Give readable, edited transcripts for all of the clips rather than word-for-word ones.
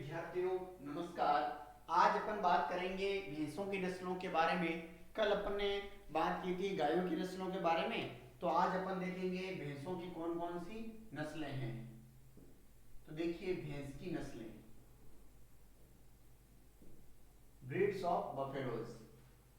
विद्यार्थियों नमस्कार। आज अपन बात करेंगे भैंसों की नस्लों के बारे में। कल अपन ने बात की थी गायों की नस्लों के बारे में, तो आज अपन देखेंगे भैंसों की कौन कौन सी नस्लें हैं। तो देखिए भैंस की नस्लें, breeds of buffaloes.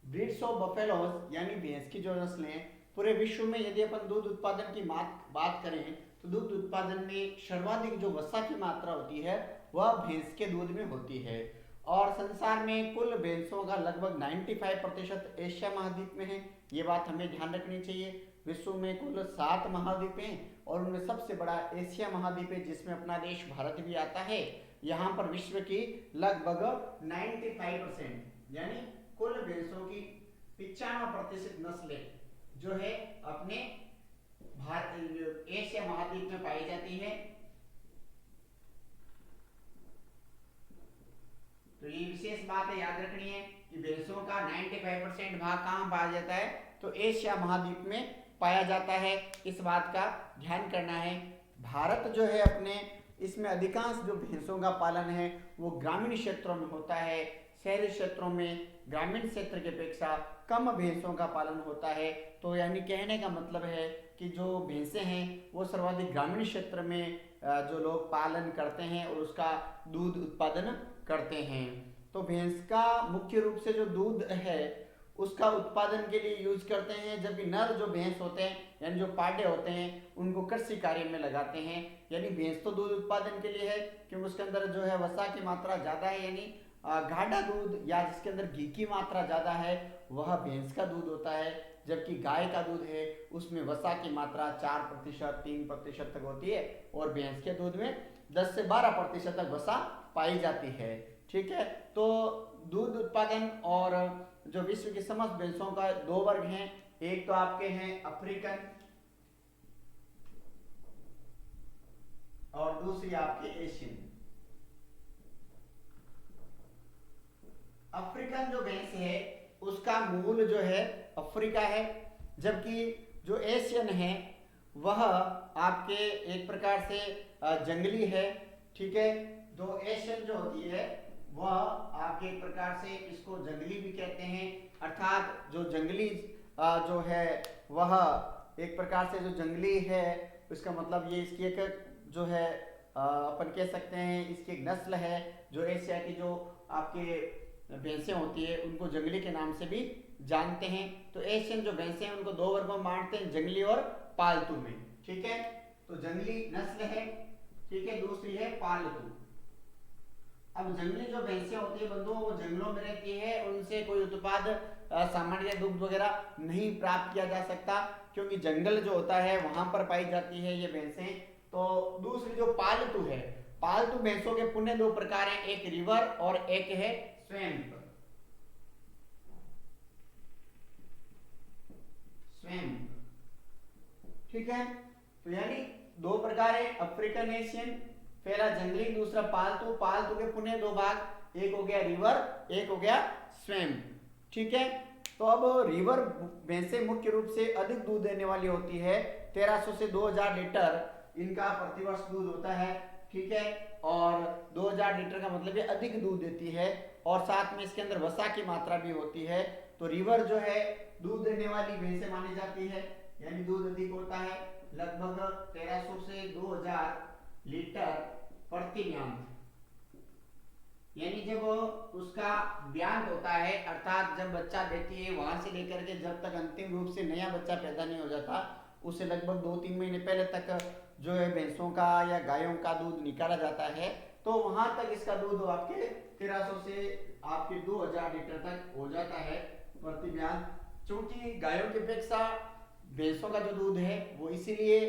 Breeds of buffaloes यानी भैंस की जो नस्लें हैं, पूरे विश्व में यदि अपन दूध उत्पादन की बात करें तो दूध उत्पादन में सर्वाधिक जो वसा की मात्रा होती है वह भैंस के दूध में होती है। और संसार में कुल भैंसों का लगभग 95% एशिया महाद्वीप में है। ये बात हमें ध्यान रखनी चाहिए। विश्व में कुल 7 महाद्वीप हैं और उनमें सबसे बड़ा एशिया महाद्वीप है जिसमें अपना देश भारत भी आता है। यहाँ पर विश्व की लगभग 95% यानी कुल भैंसों की 95% नस्लें जो है अपने भारत एशिया महाद्वीप में पाई जाती है। तो ये विशेष बात है, याद रखनी है कि भैंसों का 95% भाग कहाँ पाया जाता है, तो एशिया महाद्वीप में पाया जाता है। इस बात का ध्यान करना है। भारत जो है अपने इसमें अधिकांश जो भैंसों का पालन है वो ग्रामीण क्षेत्रों में होता है। शहरी क्षेत्रों में ग्रामीण क्षेत्र की अपेक्षा कम भैंसों का पालन होता है। तो यानी कहने का मतलब है कि जो भैंसें हैं वो सर्वाधिक ग्रामीण क्षेत्र में जो लोग पालन करते हैं और उसका दूध उत्पादन करते हैं। तो भैंस का मुख्य रूप से जो दूध है उसका उत्पादन के लिए यूज करते हैं, जबकि नर जो भैंस होते हैं यानी जो पाड़े होते हैं उनको कृषि कार्य में लगाते हैं। यानी भैंस तो दूध उत्पादन के लिए है क्योंकि उसके अंदर जो है वसा की मात्रा ज़्यादा है, यानी गाढ़ा दूध या जिसके अंदर घी की मात्रा ज़्यादा है वह भैंस का दूध होता है। जबकि गाय का दूध है उसमें वसा की मात्रा 4% 3% तक होती है और भैंस के दूध में 10 से 12% तक वसा पाई जाती है। ठीक है, तो दूध उत्पादन और जो विश्व की समस्त भैंसों का दो वर्ग हैं। एक तो आपके हैं अफ्रीकन और दूसरी आपके एशियन। अफ्रीकन जो भैंस है उसका मूल जो है अफ्रीका है, जबकि जो एशियन है वह आपके एक प्रकार से जंगली है। ठीक है, जो एशियन जो होती है वह आपके एक प्रकार से इसको जंगली भी कहते हैं, अर्थात जो जंगली जो है वह एक प्रकार से जो जंगली है इसका मतलब ये इसकी एक जो है अपन कह सकते हैं इसकी एक नस्ल है। जो एशिया की जो आपके भैंसें होती है उनको जंगली के नाम से भी जानते हैं। तो एशियन जो भैंसें हैं उनको दो वर्गों में बांटते हैं, जंगली और पालतू में। ठीक है, तो जंगली नस्ल है, ठीक है, दूसरी है पालतू। अब जंगली जो भैंसें होती है बंधुओं वो जंगलों में रहती है, उनसे कोई उत्पाद सामान्य दुग्ध वगैरह नहीं प्राप्त किया जा सकता क्योंकि जंगल जो होता है वहां पर पाई जाती है ये भैंसें। तो दूसरी जो पालतू है, पालतू भैंसों के पुण्य दो प्रकार हैं, एक रिवर और एक है स्वैम्प। स्वैम्प, ठीक है, तो यानी दो प्रकार है अफ्रीकन एशियन, पहला जंगली दूसरा पालतू। पालतू के पुण्य दो भाग, एक हो गया रिवर एक हो गया स्वैम्प। ठीक है, तो अब रिवर भैंसे मुख्य रूप से अधिक दूध देने वाली होती है, 1300 से 2000 लीटर इनका प्रतिवर्ष दूध होता है। ठीक है, और 2000 लीटर का मतलब ये अधिक दूध देती है और साथ में इसके अंदर वसा की मात्रा भी होती है। तो रिवर जो है दूध देने वाली भैंसे मानी जाती है, यानी दूध अधिक होता है, लगभग 1300 से 2000 लीटर प्रति म्यांत। यानी जब उसका ब्यांत होता है अर्थात जब बच्चा देती है वहां से लेकर के जब तक अंतिम रूप से नया बच्चा पैदा नहीं हो जाता उसे लगभग 2-3 महीने पहले तक जो है भैंसों का या गायों का दूध निकाला जाता है। तो वहां तक इसका दूध आपके 1300 से आपके 2000 लीटर तक हो जाता है प्रति म्यांत। चूंकि गायों की अपेक्षा भैंसों का जो दूध है वो इसीलिए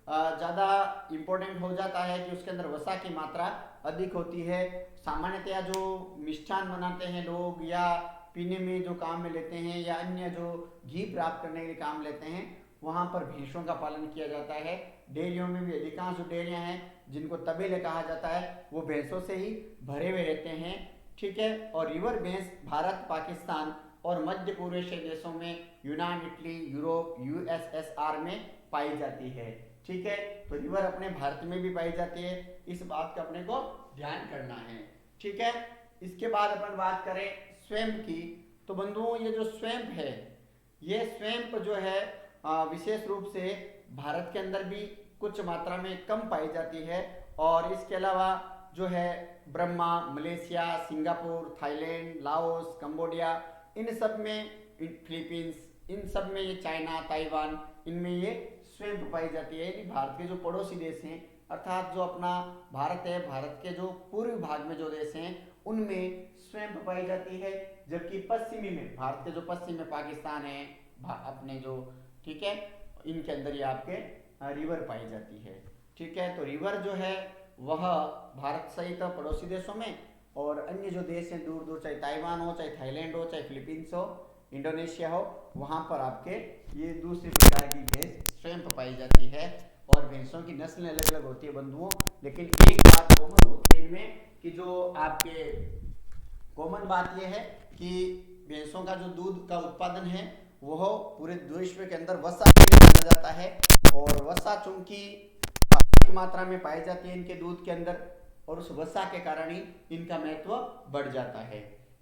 ज़्यादा इम्पोर्टेंट हो जाता है कि उसके अंदर वसा की मात्रा अधिक होती है। सामान्यतया जो मिष्ठान बनाते हैं लोग या पीने में जो काम में लेते हैं या अन्य जो घी प्राप्त करने के लिए काम लेते हैं वहाँ पर भैंसों का पालन किया जाता है। डेयरियों में भी अधिकांश जो डेयरियाँ हैं जिनको तबेले कहा जाता है वो भैंसों से ही भरे हुए रहते हैं। ठीक है, और रिवर भैंस भारत पाकिस्तान और मध्य पूर्व एशिया देशों में यूनान इटली यूरोप यूएसएसआर में पाई जाती है। ठीक है, तो रिवर अपने भारत में भी पाई जाती है, इस बात का अपने को ध्यान करना है। ठीक है। इसके बाद अपन बात करें स्वयं की, तो बंधुओं ये जो स्वयं है, ये स्वयं जो है विशेष रूप से भारत के अंदर भी कुछ मात्रा में कम पाई जाती है, और इसके अलावा जो है Burma, Malaysia, Singapore, Thailand, Laos, Cambodia, इन सब में, फिलीपींस, इन सब में, ये चाइना, ताइवान, इनमें ये स्वयं पाई जाती है। यानी भारत के जो पड़ोसी देश हैं, अर्थात जो अपना भारत है, भारत के जो पूर्वी भाग में जो देश हैं उनमें स्वयं पाई जाती है, जबकि पश्चिमी में, भारत के जो पश्चिम में पाकिस्तान है, अपने जो, ठीक है, इनके अंदर ये आपके रिवर पाई जाती है। ठीक है, तो रिवर जो है वह भारत सहित पड़ोसी देशों में और अन्य जो देश हैं दूर दूर, चाहे ताइवान हो, चाहे थाईलैंड हो, चाहे फिलीपींस हो, इंडोनेशिया हो, वहां पर आपके ये दूसरी प्रकार की भैंस स्वयं पाई जाती है। और भैंसों की नस्लें अलग अलग होती है बंधुओं, लेकिन एक बात कॉमन होती है इनमें कि जो आपके कॉमन बात यह है कि भैंसों का जो दूध का उत्पादन है वह पूरे विश्व के अंदर वसा के लिए माना जाता है, और वसा चूंकि अधिक मात्रा में पाई जाती है इनके दूध के अंदर, और उस वसा के कारण ही इनका महत्व बढ़ जाता है।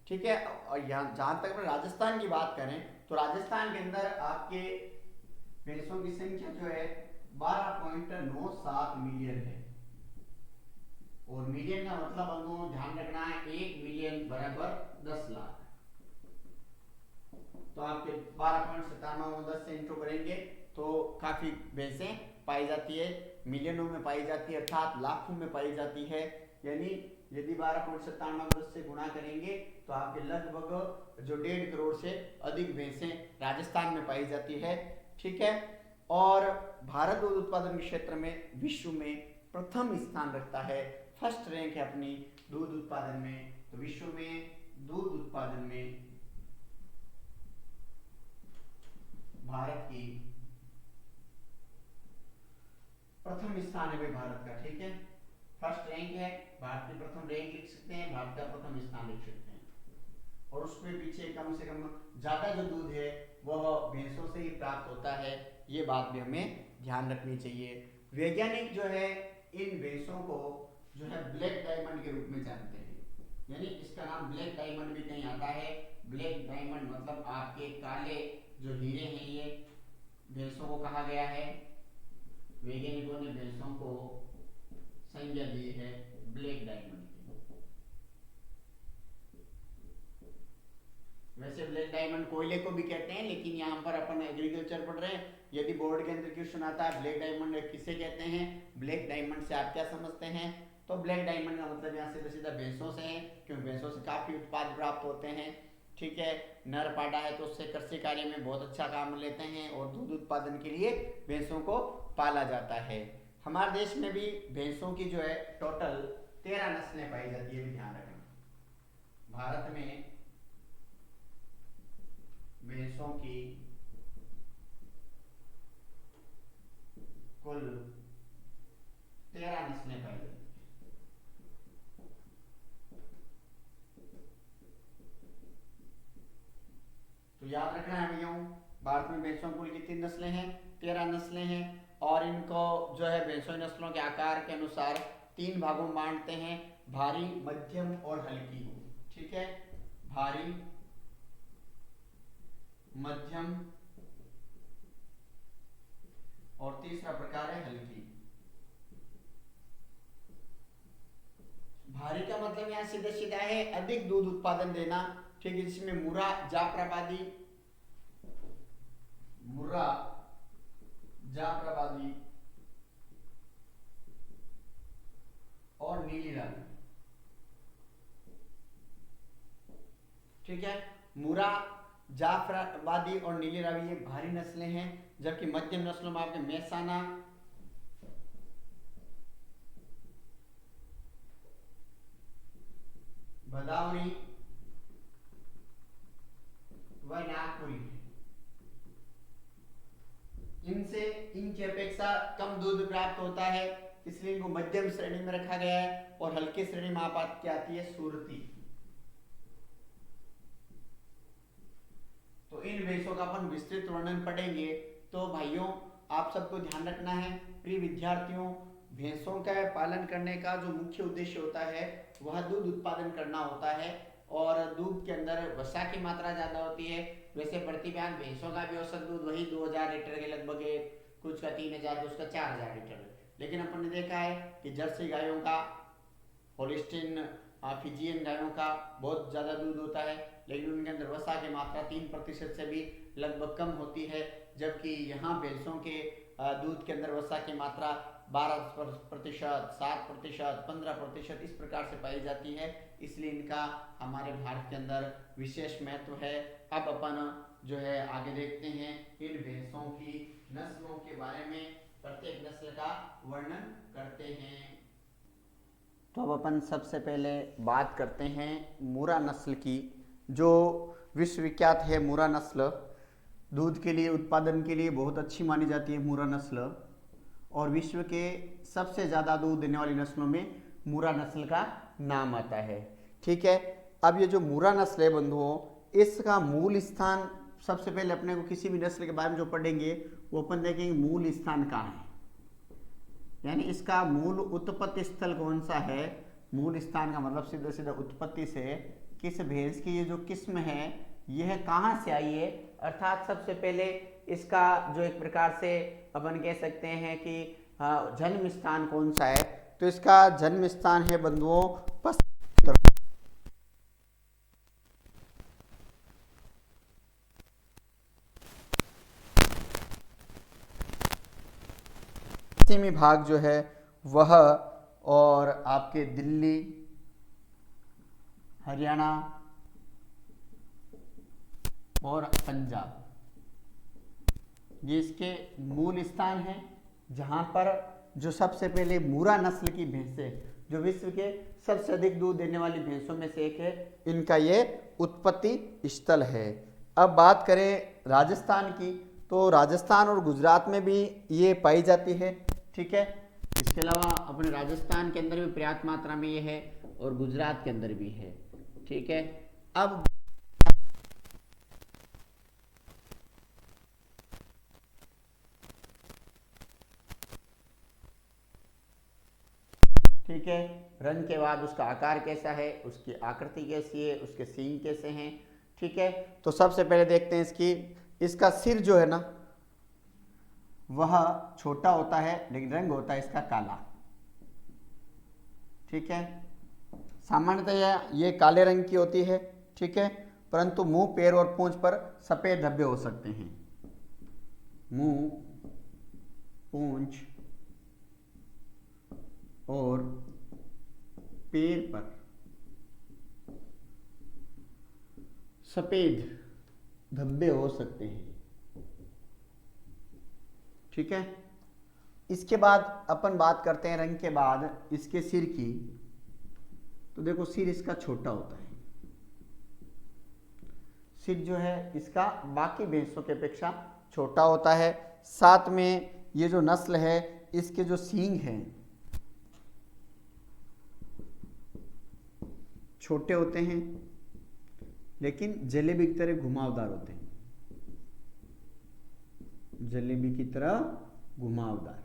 ठीक है, और यहाँ जहां तक हम राजस्थान की बात करें तो राजस्थान के अंदर आपके भैंसों की संख्या जो है 12.97 मिलियन है, और मिलियन का मतलब हमको ध्यान रखना है 1 मिलियन बराबर 10 लाख। तो आपके 12.97 10 से इंटू करेंगे तो काफी भैंसें पाई जाती है, मिलियनों में पाई जाती है, अर्थात लाखों में पाई जाती है। यानी यदि 12.97 10 से गुणा करेंगे तो आपके लगभग जो 1.5 करोड़ से अधिक भैंसें राजस्थान में पाई जाती है। ठीक है, और भारत दूध उत्पादन के क्षेत्र में विश्व में प्रथम स्थान रखता है, फर्स्ट रैंक है अपनी दूध उत्पादन में। तो विश्व में दूध उत्पादन में भारत की प्रथम स्थान है भाई भारत का। ठीक है, फर्स्ट रैंक है, भारत की प्रथम रैंक लिख सकते हैं, भारत का प्रथम स्थान लिख सकते हैं, और उसके पीछे कम से कम ज्यादा जो दूध है वह भैंसों से ही प्राप्त होता है। ये बात भी हमें ध्यान रखनी चाहिए। वैज्ञानिक जो है इन भैंसों को जो है ब्लैक डायमंड के रूप में जानते हैं, यानी इसका नाम ब्लैक डायमंड भी कहीं आता है। ब्लैक डायमंड मतलब आपके काले जो हीरे हैं, ये भैंसों को कहा गया है, वैज्ञानिकों ने भैंसों को संज्ञा दी है ब्लैक डायमंड की। वैसे ब्लैक डायमंड कोयले को भी कहते हैं, लेकिन यहाँ पर अपन एग्रीकल्चर पढ़ रहे हैं, यदि बोर्ड के अंदर क्वेश्चन आता है ब्लैक डायमंड किसे कहते हैं, ब्लैक डायमंड से आप क्या समझते हैं, तो ब्लैक डायमंड का मतलब यहाँ से सीधा भैंसों से है, क्योंकि भैंसों से काफी उत्पाद प्राप्त होते हैं। ठीक है, नर पाड़ा है तो उससे कृषि कार्य में बहुत अच्छा काम लेते हैं, और दूध उत्पादन के लिए भैंसों को पाला जाता है। हमारे देश में भी भैंसों की जो है टोटल 13 नस्लें पाई जाती है, ध्यान रखना। भारत में भैंसों की कुल 13 नस्लें पाई जाती है। तो याद रखना है भैया, भारत में भैंसों कुल कितनी नस्लें हैं, 13 नस्लें हैं, और इनको जो है भैंसों नस्लों के आकार के अनुसार 3 भागों में बांटते हैं, भारी, मध्यम और हल्की। ठीक है, भारी, मध्यम और तीसरा प्रकार है हल्की। भारी का मतलब यहां सीधा सीधा है अधिक दूध उत्पादन देना। ठीक है, जिसमें मुर्रा, जाफराबादी, मुर्रा, जाफराबादी और नीली रावी। ठीक है, मुर्रा, जाफराबादी और नीली रावी ये भारी नस्लें हैं, जबकि मध्यम नस्लों में आपके मेहसाना, भदावरी व नागपुरी, इनसे इनकी अपेक्षा कम दूध प्राप्त होता है, इसलिए इनको मध्यम श्रेणी में रखा गया है। और हल्की श्रेणी में आप क्या आती है, सुरती। तो इन भैंसों का अपन विस्तृत वर्णन पढ़ेंगे। तो भाइयों आप सबको ध्यान रखना है, प्रिय विद्यार्थियों, भैंसों का पालन करने का जो मुख्य उद्देश्य होता है वह दूध उत्पादन करना होता है और दूध के अंदर वसा की मात्रा ज़्यादा होती है। वैसे प्रति बयान भैंसों का भी औसत दूध वही 2000 लीटर के लगभग है, कुछ का 3000, कुछ का 4000 लीटर। लेकिन अपन ने देखा है कि जर्सी गायों का, होलिस्टीन फिजियन गायों का बहुत ज़्यादा दूध होता है, लेकिन उनके अंदर वसा की मात्रा 3% से भी लगभग कम होती है, जबकि यहाँ भैंसों के दूध के अंदर वसा की मात्रा 12%, 7%, 15% इस प्रकार से पाई जाती है। इसलिए इनका हमारे भारत के अंदर विशेष महत्व है। अब अपन जो है आगे देखते हैं इन भैंसों की नस्लों के बारे में, प्रत्येक नस्ल का वर्णन करते हैं। तो अब अपन सबसे पहले बात करते हैं मुर्रा नस्ल की, जो विश्वविख्यात है। मुर्रा नस्ल दूध के लिए, उत्पादन के लिए बहुत अच्छी मानी जाती है मुर्रा नस्ल, और विश्व के सबसे ज़्यादा दूध देने वाली नस्लों में मुर्रा नस्ल का नाम आता है। ठीक है, अब ये जो मुर्रा नस्ल है बंधुओं, इसका मूल स्थान, सबसे पहले अपने को किसी भी नस्ल के बारे में जो पढ़ेंगे वो अपन देखेंगे मूल स्थान कहाँ है, यानी इसका मूल उत्पत्ति स्थल कौन सा है। मूल स्थान का मतलब सीधे सीधे उत्पत्ति से किस भैंस की ये जो किस्म है यह कहाँ से आई है, अर्थात सबसे पहले इसका जो एक प्रकार से अपन कह सकते हैं कि जन्म स्थान कौन सा है। तो इसका जन्म स्थान है बंधुओं पश्चिमी भाग जो है वह, और आपके दिल्ली, हरियाणा और पंजाब, ये इसके मूल स्थान हैं, जहां पर जो सबसे पहले मुर्रा नस्ल की भैंसें, जो विश्व के सबसे अधिक दूध देने वाली भैंसों में से एक है, इनका ये उत्पत्ति स्थल है। अब बात करें राजस्थान की, तो राजस्थान और गुजरात में भी ये पाई जाती है। ठीक है, इसके अलावा अपने राजस्थान के अंदर भी पर्याप्त मात्रा में ये है और गुजरात के अंदर भी है। ठीक है, अब ठीक है, रंग के बाद उसका आकार कैसा है, उसकी आकृति कैसी है, उसके सींग कैसे हैं। ठीक है, तो सबसे पहले देखते हैं इसका सिर जो है ना वह छोटा होता है, लेकिन रंग होता है इसका काला। ठीक है, सामान्यतः ये काले रंग की होती है। ठीक है, परंतु मुंह, पैर और पूंछ पर सफेद धब्बे हो सकते हैं। मुंह, पूंछ और पैर पर सफेद धब्बे हो सकते हैं। ठीक है, इसके बाद अपन बात करते हैं रंग के बाद इसके सिर की। तो देखो सिर इसका छोटा होता है, सिर जो है इसका बाकी भैंसों की अपेक्षा छोटा होता है। साथ में ये जो नस्ल है इसके जो सींग हैं छोटे होते हैं, लेकिन जलेबी की तरह घुमावदार होते हैं, जलेबी की तरह घुमावदार।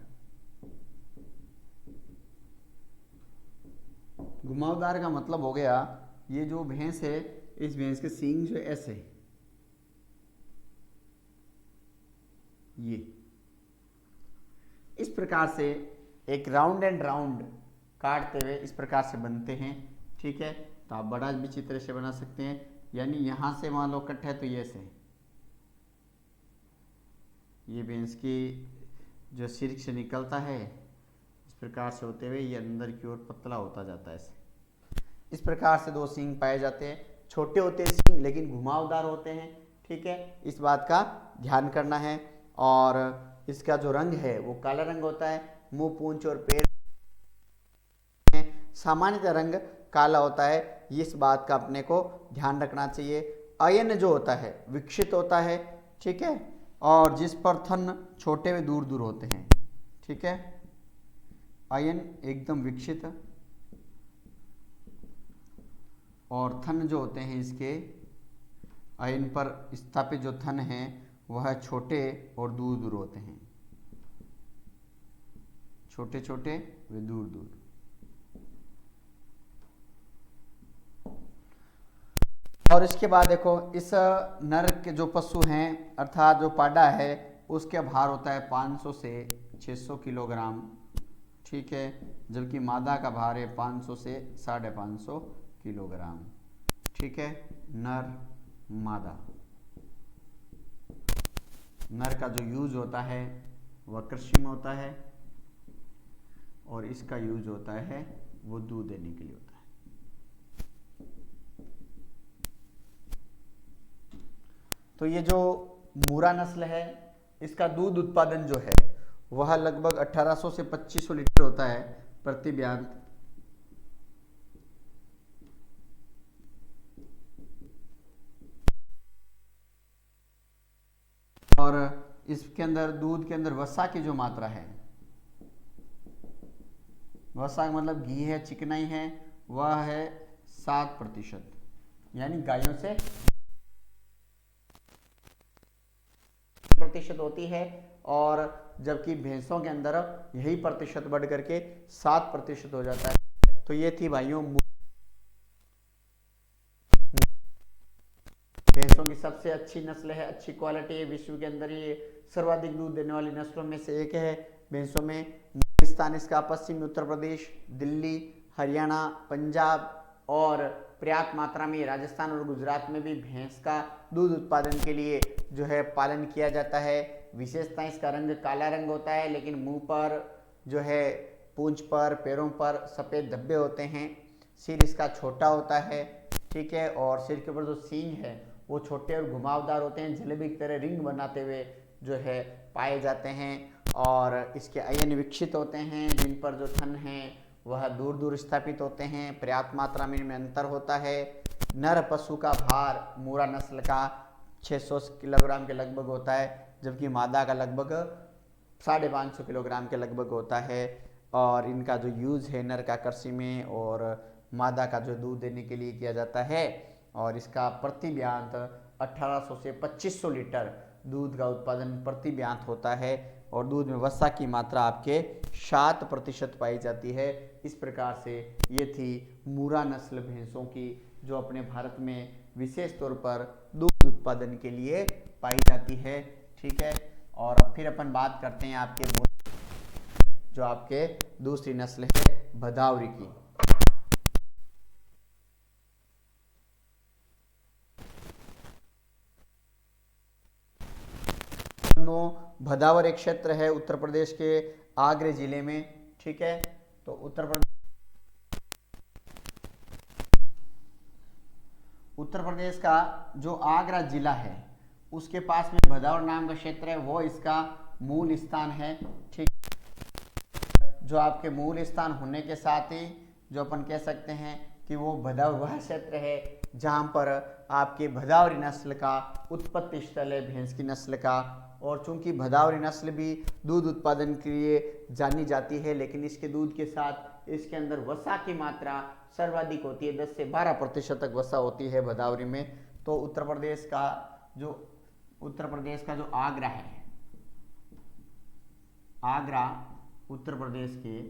घुमावदार का मतलब हो गया ये जो भैंस है, इस भैंस के सींग जो ऐसे है, ये इस प्रकार से एक राउंड एंड राउंड काटते हुए इस प्रकार से बनते हैं। ठीक है, तो आप बड़ा भी अच्छी तरह से बना सकते हैं, यानी यहां से मान लो कट है तो ये से, ये भैंस की जो सिर से निकलता है इस प्रकार से होते हुए ये अंदर की ओर पतला होता जाता है ऐसे। इस प्रकार से दो सींग पाए जाते हैं, छोटे होते हैं सींग लेकिन घुमावदार होते हैं। ठीक है, इस बात का ध्यान करना है। और इसका जो रंग है वो काला रंग होता है। मुंह, पूंछ और पैर सामान्यतः रंग काला होता है, इस बात का अपने को ध्यान रखना चाहिए। अयन जो होता है विकसित होता है। ठीक है, और जिस पर थन छोटे व दूर दूर होते हैं। ठीक है, अयन एकदम विकसित, और थन जो होते हैं इसके अयन पर स्थापित जो थन हैं वह छोटे और दूर दूर होते हैं, छोटे छोटे वे दूर दूर। और इसके बाद देखो इस नर के जो पशु हैं अर्थात जो पाडा है उसका भार होता है 500 से 600 किलोग्राम, ठीक है, जबकि मादा का भार है 500 से 550 किलोग्राम, ठीक है। नर मादा, नर का जो यूज होता है वह कृषि में होता है और इसका यूज होता है वो दूध देने के लिए होता है। तो ये जो मूरा नस्ल है इसका दूध उत्पादन जो है वह लगभग 1800 से 2500 लीटर होता है प्रति ब्यांत। और इसके अंदर दूध के अंदर वसा की जो मात्रा है, वसा का मतलब घी है, चिकनाई है, वह है 7%, यानी गायों से प्रतिशत होती है और जबकि भैंसों के अंदर यही प्रतिशत बढ़ करके 7% हो जाता है। तो ये थी भाइयों भैंसों की सबसे अच्छी नस्ल है, अच्छी क्वालिटी है, विश्व के अंदर ये सर्वाधिक दूध देने वाली नस्लों में से एक है। भैंसों में स्थान इसका पश्चिमी उत्तर प्रदेश, दिल्ली, हरियाणा, पंजाब और पर्याप्त मात्रा में राजस्थान और गुजरात में भी भैंस का दूध उत्पादन के लिए जो है पालन किया जाता है। विशेषता इसका रंग काला रंग होता है, लेकिन मुंह पर जो है पूंछ पर पैरों पर सफ़ेद धब्बे होते हैं। सिर इसका छोटा होता है, ठीक है, और सिर के ऊपर जो सींग है वो छोटे और घुमावदार होते हैं, जलेबी की तरह रिंग बनाते हुए जो है पाए जाते हैं। और इसके अयन विकसित होते हैं, जिन पर जो थन है वह दूर दूर स्थापित होते हैं। पर्याप्त मात्रा में इनमें अंतर होता है। नर पशु का भार मूरा नस्ल का 600 किलोग्राम के लगभग होता है, जबकि मादा का लगभग 550 किलोग्राम के लगभग होता है। और इनका जो यूज़ है नर का कृषि में और मादा का जो दूध देने के लिए किया जाता है। और इसका प्रति ब्यांत 1800 से 2500 लीटर दूध का उत्पादन प्रति ब्यांत होता है और दूध में वसा की मात्रा आपके 7% पाई जाती है। इस प्रकार से ये थी मूरा नस्ल भैंसों की जो अपने भारत में विशेष तौर पर दूध उत्पादन के लिए पाई जाती है, ठीक है। और अब फिर अपन बात करते हैं आपके जो आपके दूसरी नस्ल है भदावरी की। भदावर एक क्षेत्र है उत्तर प्रदेश के आगरे जिले में, ठीक है। तो उत्तर प्रदेश का जो आगरा जिला है उसके पास में भदावर नाम का क्षेत्र है, वो इसका मूल स्थान है, ठीक। जो आपके मूल स्थान होने के साथ ही जो अपन कह सकते हैं कि वो भदावर वह क्षेत्र है जहां पर आपके भदावरी नस्ल का उत्पत्ति स्थल है भैंस की नस्ल का। और चूंकि भदावरी नस्ल भी दूध उत्पादन के लिए जानी जाती है, लेकिन इसके दूध के साथ इसके अंदर वसा की मात्रा सर्वाधिक होती है, 10 से 12% तक वसा होती है भदावरी में। तो उत्तर प्रदेश का जो आगरा है, आगरा उत्तर प्रदेश के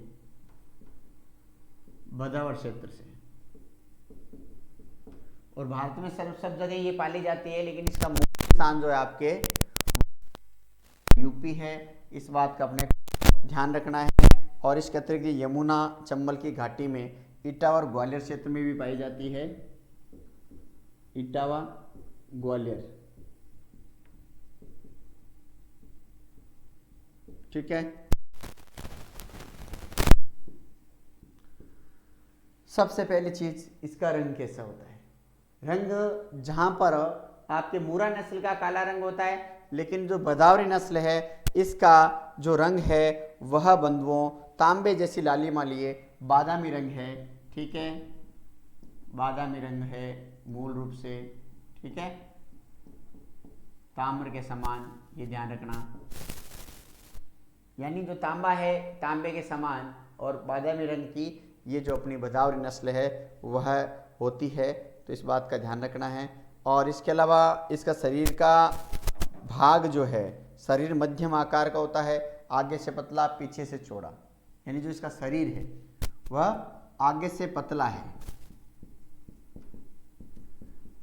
भदावर क्षेत्र से, और भारत में सब जगह ये पाली जाती है, लेकिन इसका मुख्य स्थान जो है आपके यूपी है। इस बात का अपने ध्यान रखना है। और इसके अतिरिक्त यमुना चंबल की घाटी में इटावा और ग्वालियर क्षेत्र में भी पाई जाती है, इटावा ग्वालियर, ठीक है। सबसे पहली चीज इसका रंग कैसा होता है। रंग जहां पर आपके मूरा नस्ल का काला रंग होता है, लेकिन जो भदावरी नस्ल है इसका जो रंग है वह बंधुओं तांबे जैसी लालिमा लिए बादामी रंग है, ठीक है, बादामी रंग है मूल रूप से, ठीक है, ताम्र के समान, ये ध्यान रखना। यानी जो तांबा है तांबे के समान और बादामी रंग की ये जो अपनी भदावरी नस्ल है वह होती है, तो इस बात का ध्यान रखना है। और इसके अलावा इसका शरीर का भाग जो है, शरीर मध्यम आकार का होता है, आगे से पतला पीछे से चौड़ा, यानी जो इसका शरीर है वह आगे से पतला है,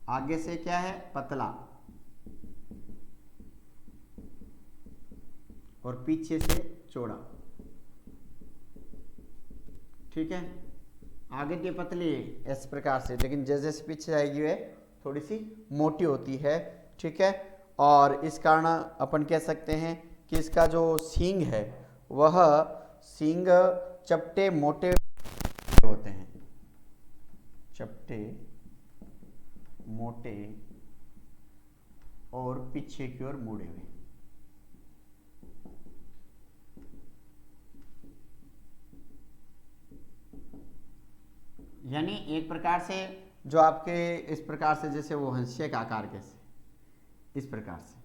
आगे से क्या है, पतला, और पीछे से चौड़ा। ठीक है, आगे की पतली है इस प्रकार से, लेकिन जैसे जैसे पीछे जाएगी वे थोड़ी सी मोटी होती है। ठीक है, और इस कारण अपन कह सकते हैं कि इसका जो सींग है वह सींग चपटे मोटे होते हैं, चपटे मोटे और पीछे की ओर मुड़े हुए। यानी एक प्रकार से जो आपके इस प्रकार से, जैसे वो हंसिया का आकार कैसे, इस प्रकार से,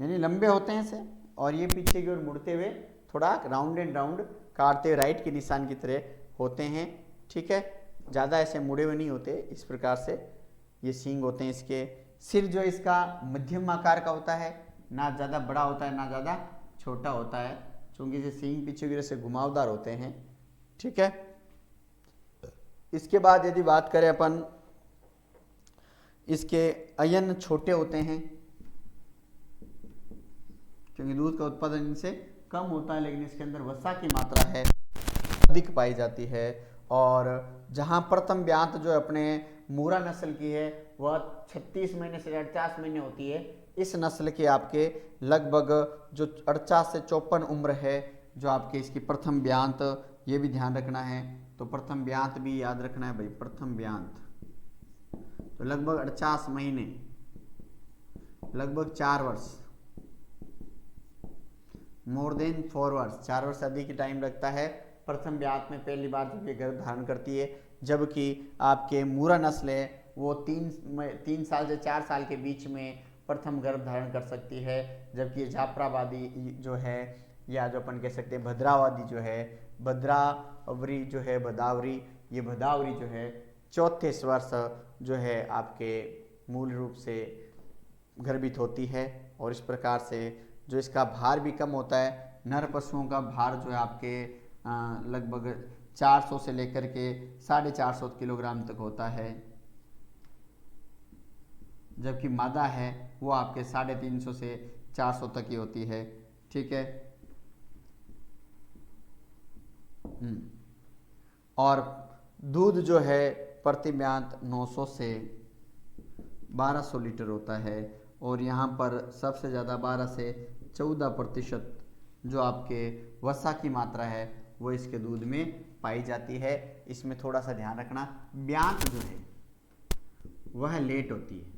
यानी लंबे होते हैं से, और ये पीछे की ओर मुड़ते हुए थोड़ा राउंड एंड राउंड काटते हुए राइट के निशान की तरह होते हैं। ठीक है, ज़्यादा ऐसे मुड़े हुए नहीं होते, इस प्रकार से ये सींग होते हैं इसके। सिर जो इसका मध्यम आकार का होता है, ना ज़्यादा बड़ा होता है ना ज़्यादा छोटा होता है, क्योंकि ये सींग पीछे की वजह से घुमावदार होते हैं। ठीक है, इसके बाद यदि बात करें अपन, इसके अयन छोटे होते हैं क्योंकि दूध का उत्पादन इनसे कम होता है, लेकिन इसके अंदर वसा की मात्रा है अधिक पाई जाती है। और जहां प्रथम ब्यांत जो अपने मूरा नस्ल की है वह 36 महीने से 48 महीने होती है। इस नस्ल के आपके लगभग जो 48 से 54 उम्र है जो आपके इसकी प्रथम ब्यांत, ये भी ध्यान रखना है। तो प्रथम ब्यांत भी याद रखना है भाई, प्रथम ब्यांत तो लगभग 48 महीने, लगभग 4 वर्ष, मोर देन 4 वर्ष, 4 वर्ष अधिक टाइम लगता है प्रथम ब्यांत में पहली बार जब ये गर्भ धारण करती है। जबकि आपके मूरा नस्ल है वो 3 साल से 4 साल के बीच में प्रथम गर्भ धारण कर सकती है। जबकि ये जाफराबादी जो है, या जो अपन कह सकते हैं भद्रावादी जो है, भद्रावरी जो है, भदावरी, ये भदावरी जो है 34 वर्ष जो है आपके मूल रूप से गर्भित होती है। और इस प्रकार से जो इसका भार भी कम होता है। नर पशुओं का भार जो है आपके लगभग 400 से लेकर के 450 किलोग्राम तक होता है, जबकि मादा है वो आपके 350 से 400 तक ही होती है। ठीक है, और दूध जो है प्रति ब्यांत 900 से 1200 लीटर होता है। और यहाँ पर सबसे ज़्यादा 12 से 14% जो आपके वसा की मात्रा है वो इसके दूध में पाई जाती है। इसमें थोड़ा सा ध्यान रखना, ब्यांत जो है वह लेट होती है,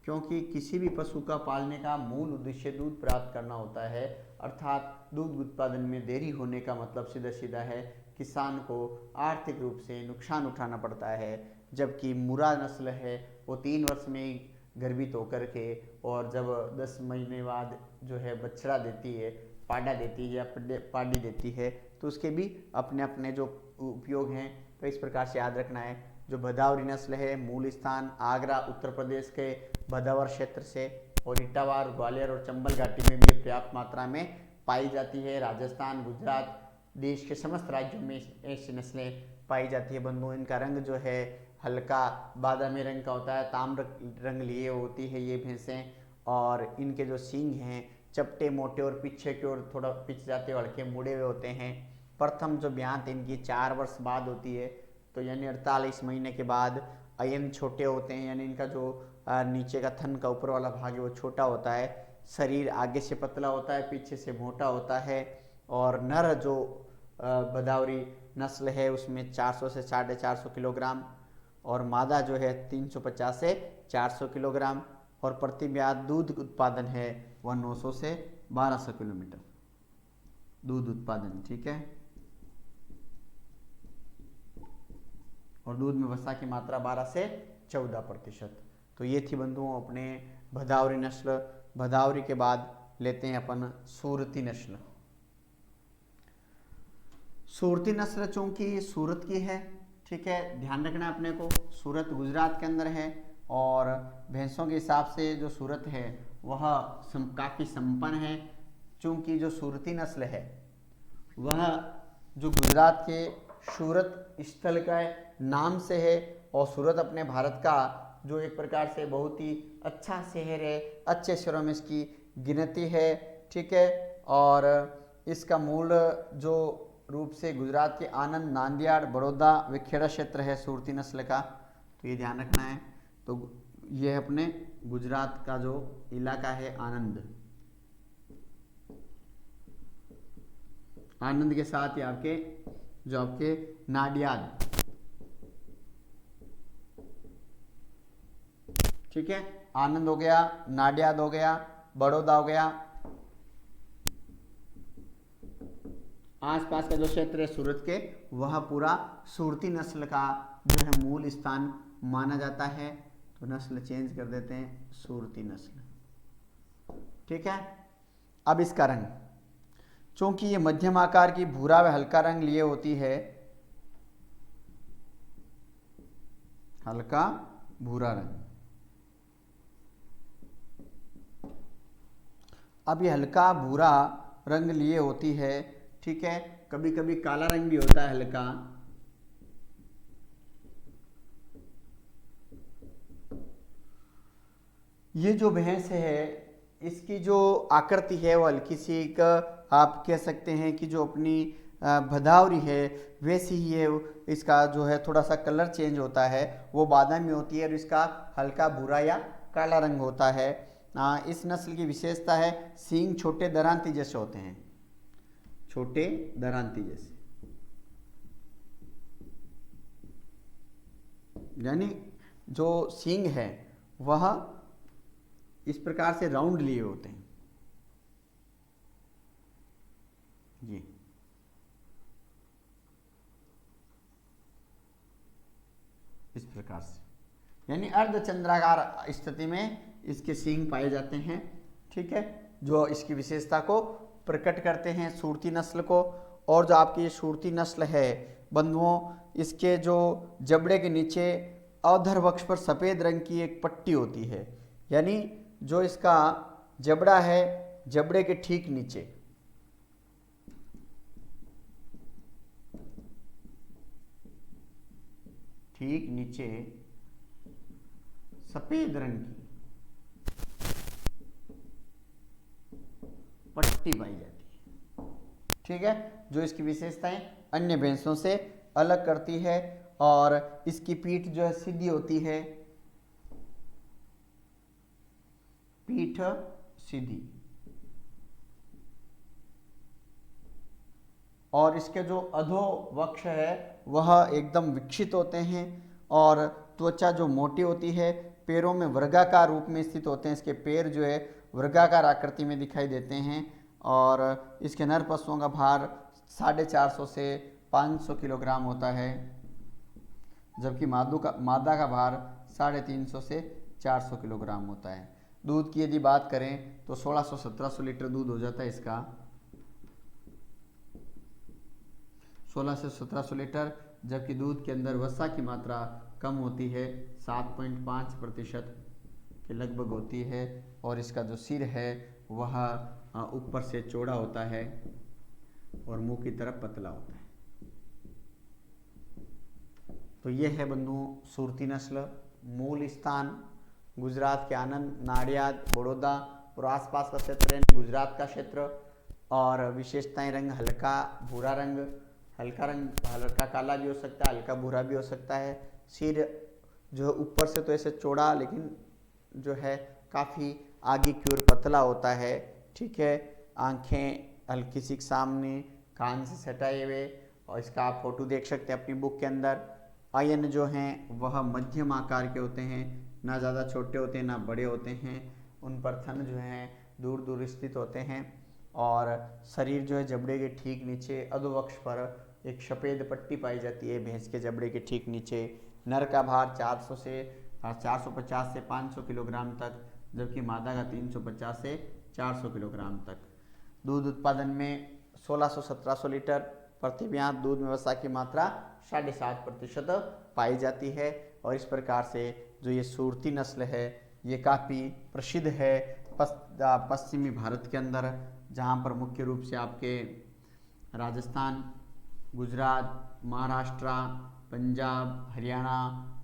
क्योंकि किसी भी पशु का पालने का मूल उद्देश्य दूध प्राप्त करना होता है। अर्थात दूध उत्पादन में देरी होने का मतलब सीधा सीधा है किसान को आर्थिक रूप से नुकसान उठाना पड़ता है। जबकि मुरा नस्ल है वो 3 वर्ष में गर्भित होकर के, और जब 10 महीने बाद जो है बछड़ा देती है, पाडा देती है या पाडी देती है, तो उसके भी अपने अपने जो उपयोग हैं। तो इस प्रकार से याद रखना है। जो भदावरी नस्ल है मूल स्थान आगरा उत्तर प्रदेश के भदावर क्षेत्र से, और इटावा, ग्वालियर और चंबल घाटी में भी पर्याप्त मात्रा में पाई जाती है। राजस्थान, गुजरात, देश के समस्त राज्यों में ऐसी नस्लें पाई जाती है। बंधुओं, इनका रंग जो है हल्का बादामी रंग का होता है, ताम्र रंग लिए होती है ये भैंसें। और इनके जो सींग हैं चपटे मोटे और पीछे की ओर थोड़ा पिच जाते हुए हल्के मुड़े हुए होते हैं। प्रथम जो ब्यांत इनकी 4 वर्ष बाद होती है, तो यानी 48 महीने के बाद। अयन छोटे होते हैं, यानी इनका जो नीचे का थन का ऊपर वाला भाग है वो छोटा होता है। शरीर आगे से पतला होता है, पीछे से मोटा होता है। और नर जो भदावरी नस्ल है उसमें 400 से 450 किलोग्राम, और मादा जो है 350 से 400 किलोग्राम। और प्रति ब्यांत दूध उत्पादन है वह 900 से 1200 किलोमीटर दूध उत्पादन। ठीक है, और दूध में वसा की मात्रा 12 से 14%। तो ये थी बंधुओं अपने भदावरी नस्ल। भदावरी के बाद लेते हैं अपन सूरती नस्ल। सूरती नस्ल चूंकि सूरत की है, ठीक है, ध्यान रखना अपने को, सूरत गुजरात के अंदर है। और भैंसों के हिसाब से जो सूरत है वह काफ़ी संपन्न है, चूंकि जो सूरती नस्ल है वह जो गुजरात के सूरत स्थल का नाम से है, और सूरत अपने भारत का जो एक प्रकार से बहुत ही अच्छा शहर है, अच्छे शहरों में इसकी गिनती है, ठीक है। और इसका मूल जो रूप से गुजरात के आनंद, नांदियाड़, बड़ौदा व खेड़ा क्षेत्र है सूरती नस्ल का, तो ये ध्यान रखना है। तो ये अपने गुजरात का जो इलाका है आनंद, आनंद के साथ ही आपके जो आपके नाडियाद, ठीक है, आनंद हो गया, नाडियाद हो गया, बड़ौदा हो गया, आसपास का जो क्षेत्र है सूरत के, वह पूरा सूरती नस्ल का जो है मूल स्थान माना जाता है। तो नस्ल चेंज कर देते हैं, सूरती नस्ल, ठीक है। अब इसका रंग, चूंकि ये मध्यम आकार की भूरा व हल्का रंग लिए होती है, हल्का भूरा रंग। अब ये हल्का भूरा रंग लिए होती है, ठीक है। कभी कभी काला रंग भी होता है हल्का। ये जो भैंस है इसकी जो आकृति है वो हल्की सी एक आप कह सकते हैं कि जो अपनी भदावरी है वैसी ही है। इसका जो है थोड़ा सा कलर चेंज होता है, वो बादामी होती है और इसका हल्का भूरा या काला रंग होता है। इस नस्ल की विशेषता है सींग छोटे दरांती जैसे होते हैं, छोटे दरांती जैसे, यानी जो सींग है वह इस प्रकार से राउंड लिए होते हैं जी। इस प्रकार से, यानी अर्धचंद्राकार स्थिति में इसके सींग पाए जाते हैं, ठीक है, जो इसकी विशेषता को प्रकट करते हैं सूरती नस्ल को। और जो आपकी सूरती नस्ल है बंधुओं, इसके जो जबड़े के नीचे अधर वक्ष पर सफेद रंग की एक पट्टी होती है, यानी जो इसका जबड़ा है, जबड़े के ठीक नीचे सफेद रंग की पट्टी पाई जाती है, ठीक है, जो इसकी विशेषताएं अन्य भैंसों से अलग करती है। और इसकी पीठ जो है सीधी होती है, पीठ सीधी, और इसके जो अधो वक्ष है वह एकदम विकसित होते हैं, और त्वचा जो मोटी होती है, पैरों में वर्गाकार रूप में स्थित होते हैं। इसके पैर जो है वर्गाकार आकृति में दिखाई देते हैं, और इसके नर पशुओं का भार 450 से 500 किलोग्राम होता है, जबकि मादा का भार 350 से 400 किलोग्राम होता है। दूध की यदि बात करें तो 1600-1700 लीटर दूध हो जाता है इसका, 16 से 1700 लीटर, जबकि दूध के अंदर वसा की मात्रा कम होती है, 7.5% के लगभग होती है। और इसका जो सिर है वह ऊपर से चौड़ा होता है और मुंह की तरफ पतला होता है। तो यह है बंधुओं सूरती नस्ल। मूल स्थान गुजरात के आनंद, नाडियाद, बड़ौदा और आसपास का क्षेत्र है गुजरात का क्षेत्र। और विशेषताएं रंग हल्का भूरा रंग, हल्का काला भी हो सकता है, हल्का भूरा भी हो सकता है। सिर जो है ऊपर से तो ऐसे चौड़ा, लेकिन जो है काफ़ी आगे की ओर पतला होता है, ठीक है। आंखें हल्की सी सामने, कान से सटाए हुए, और इसका आप फोटो देख सकते हैं अपनी बुक के अंदर। आयन जो हैं वह मध्यम आकार के होते हैं, ना ज़्यादा छोटे होते हैं ना बड़े होते हैं। उन पर थन जो हैं दूर दूर स्थित होते हैं, और शरीर जो है जबड़े के ठीक नीचे अधोवक्ष पर एक सफ़ेद पट्टी पाई जाती है भैंस के जबड़े के ठीक नीचे। नर का भार 450 से 500 किलोग्राम तक, जबकि मादा का 350 से 400 किलोग्राम तक। दूध उत्पादन में 1600-1700 लीटर प्रति ब्यात, दूध में वसा की मात्रा 7.5% पाई जाती है। और इस प्रकार से जो ये सूरती नस्ल है ये काफ़ी प्रसिद्ध है पश्चिमी भारत के अंदर, जहाँ पर मुख्य रूप से आपके राजस्थान, गुजरात, महाराष्ट्र, पंजाब, हरियाणा,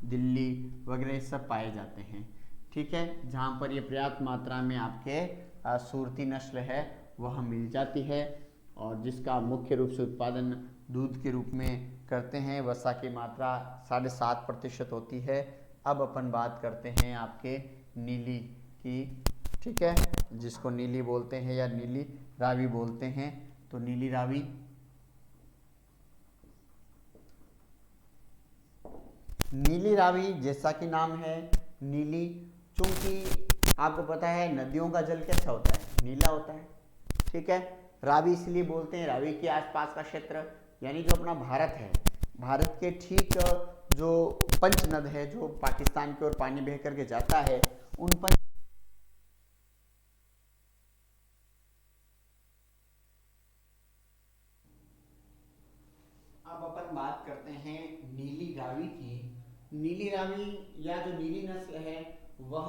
दिल्ली वगैरह सब पाए जाते हैं। ठीक है, जहाँ पर ये पर्याप्त मात्रा में आपके सूरती नस्ल है वह मिल जाती है, और जिसका मुख्य रूप से उत्पादन दूध के रूप में करते हैं। वसा की मात्रा 7.5% होती है। अब अपन बात करते हैं आपके नीली की। ठीक है, जिसको नीली बोलते हैं या नीली रावी बोलते हैं। तो नीली रावी जैसा कि नाम है नीली, चूंकि आपको पता है नदियों का जल कैसा होता है, नीला होता है। ठीक है, रावी इसलिए बोलते हैं, रावी के आसपास का क्षेत्र यानी जो अपना भारत है, भारत के ठीक जो पंच नद है जो पाकिस्तान की ओर पानी बह करके जाता है, उन पंच अब अपन बात करते हैं नीली रावी की। नीली रावी या जो नीली नस्ल है वह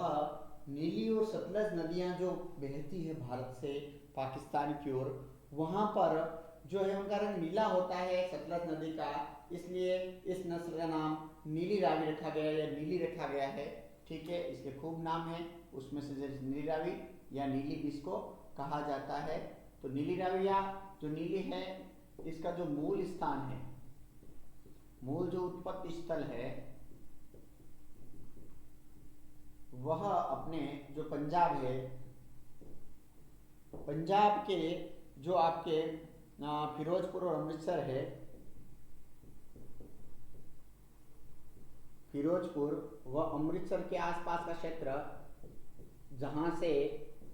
नीली और सतलज नदियां जो बहती है भारत से पाकिस्तान की ओर, वहां पर जो है उनका रंग नीला होता है सतलज नदी का, इसलिए इस नस्ल का नाम नीली रावी रखा गया या नीली रखा गया है। ठीक है, इसके खूब नाम है, उसमें से नीली रावी या नीली भी इसको कहा जाता है। तो नीली रावी या जो नीली है, इसका जो मूल स्थान है, मूल जो उत्पत्ति स्थल है वह अपने जो पंजाब है, पंजाब के जो आपके फिरोजपुर और अमृतसर है, फिरोजपुर व अमृतसर के आसपास का क्षेत्र जहां से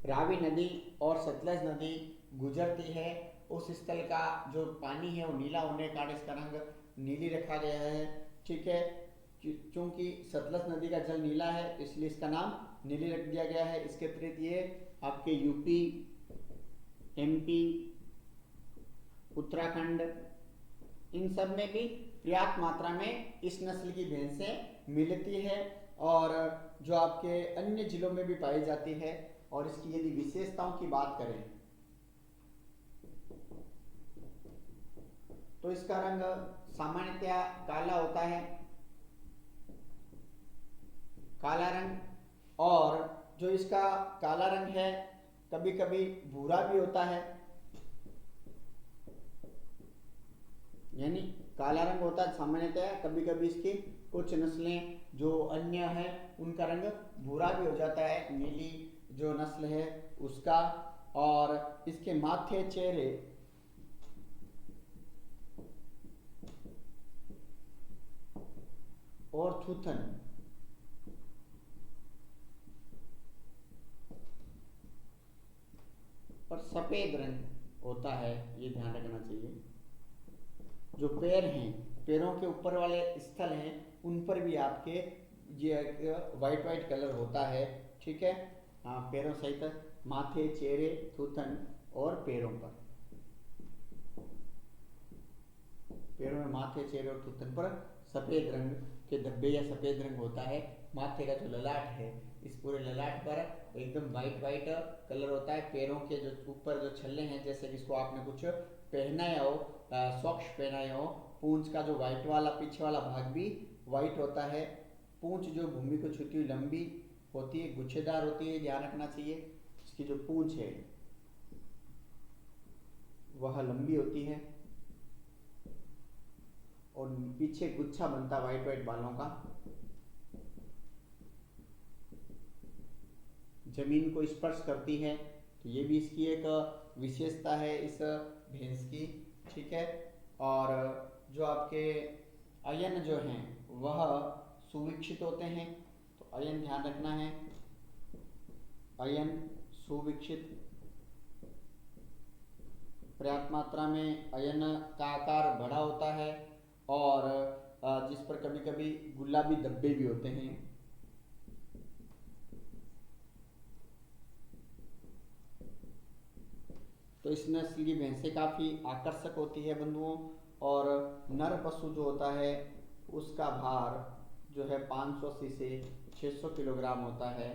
रावी नदी और सतलज नदी गुजरती है, उस स्थल का जो पानी है वो नीला होने के कारण इसका रंग नीली रखा गया है। ठीक है, चूंकि सतलज नदी का जल नीला है इसलिए इसका नाम नीली रख दिया गया है। इसके अतिरिक्त ये आपके यूपी, एमपी, उत्तराखंड, इन सब में भी पर्याप्त मात्रा में इस नस्ल की भैंसें मिलती है, और जो आपके अन्य जिलों में भी पाई जाती है। और इसकी यदि विशेषताओं की बात करें तो इसका रंग सामान्यतया काला होता है, काला रंग, और जो इसका काला रंग है कभी कभी भूरा भी होता है, यानी काला रंग होता है सामान्यतया। कभी कभी इसकी कुछ नस्लें जो अन्य हैं उनका रंग भूरा भी हो जाता है, नीली जो नस्ल है उसका। और इसके माथे, चेहरे और थूथन पर सफेद रंग होता है, ये ध्यान रखना चाहिए। जो पैर हैं, पैरों के ऊपर वाले स्थल हैं, उन पर भी आपके ये वाइट कलर होता है। ठीक है, हाँ, पैरों सहित माथे, चेहरे, थूथन और पैरों पर, पैरों में माथे, चेहरे और थूथन पर सफेद रंग के धब्बे या सफेद रंग होता है। माथे का जो ललाट है, इस पूरे ललाट पर एकदम वाइट कलर होता है। पैरों के जो ऊपर जो छल्ले हैं, जैसे कि इसको आपने कुछ पहनाया हो, सॉक्स पहनाया हो, पूंछ का जो वाइट वाला पीछे वाला भाग भी वाइट होता है। पूंछ जो भूमि को छूती हुई लंबी होती है, गुच्छेदार होती है, ध्यान रखना चाहिए। इसकी जो पूंछ है वह लंबी होती है और पीछे गुच्छा बनता वाइट बालों का, जमीन को स्पर्श करती है। तो ये भी इसकी एक विशेषता है इस भैंस की। ठीक है, और जो आपके अयन जो हैं वह सुविकसित होते हैं, तो अयन ध्यान रखना है, अयन सुविकसित, पर्याप्त मात्रा में अयन का आकार बड़ा होता है, और जिस पर कभी कभी गुलाबी धब्बे भी होते हैं। तो इस नस्ल की भैंसें काफ़ी आकर्षक होती है बंधुओं, और नर पशु जो होता है उसका भार जो है 580 से 600 किलोग्राम होता है।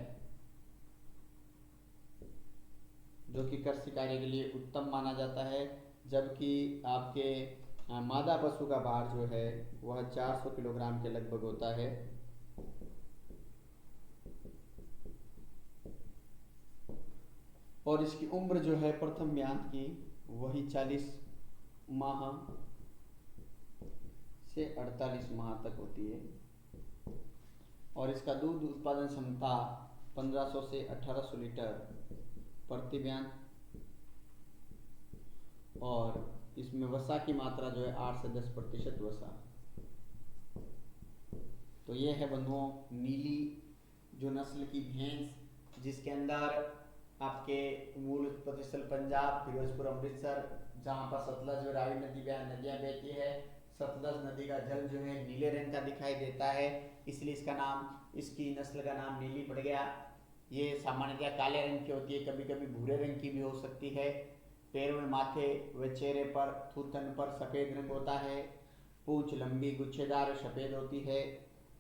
जो कि कृषि कार्य के लिए उत्तम माना जाता है, जबकि आपके मादा पशु का भार जो है वह 400 किलोग्राम के लगभग होता है। और इसकी उम्र जो है प्रथम ब्यात की वही 40 माह से 48 माह तक होती है। और इसका दूध उत्पादन क्षमता 1500 से 1800 लीटर प्रति ब्यात, और इसमें वसा की मात्रा जो है 8 से 10% वसा। तो ये है बंधुओं नीली जो नस्ल की भैंस, जिसके अंदर आपके मूल उत्पत्ति स्थल पंजाब, फिरोजपुर, अमृतसर, जहाँ पर सतलज और रावी नदी नदियाँ बहती है। सतलज नदी का जल जो है नीले रंग का दिखाई देता है, इसलिए इसकी नस्ल का नाम नीली पड़ गया। ये सामान्यतः काले रंग की होती है, कभी कभी भूरे रंग की भी हो सकती है। पैरों में, माथे व चेहरे पर, थूथन पर सफेद रंग होता है। पूंछ लंबी गुच्छेदार सफेद होती है।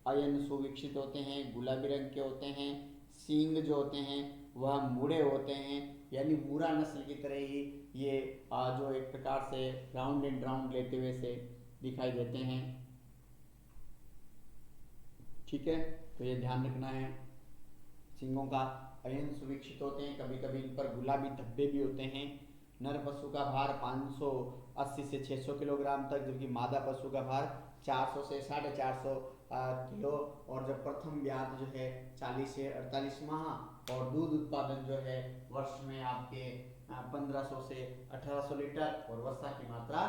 अयन सुविकसित होते हैं, गुलाबी रंग के होते हैं। सींग जो होते हैं वह मुड़े होते हैं, यानी मूरा नस्ल की तरह ही ये जो एक प्रकार से राउंड एंड राउंड लेते हुए से दिखाई देते हैं। ठीक है, तो ये ध्यान रखना है। सींगों का अयन सुविकसित होते हैं, कभी कभी इन पर गुलाबी धब्बे भी होते हैं। नर पशु का भार 580 से 600 किलोग्राम तक, जबकि मादा पशु का भार 400 से 450 किलो। और जब प्रथम ब्यात जो है 40 से 48 माह, और दूध उत्पादन जो है वर्ष में आपके 1500 से 1800 लीटर, और वसा की मात्रा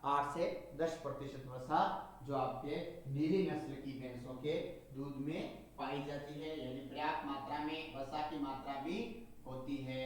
8 से 10% वसा जो आपके नीली नस्ल की भैंसों के दूध में पाई जाती है, यानी पर्याप्त मात्रा में वसा की मात्रा भी होती है।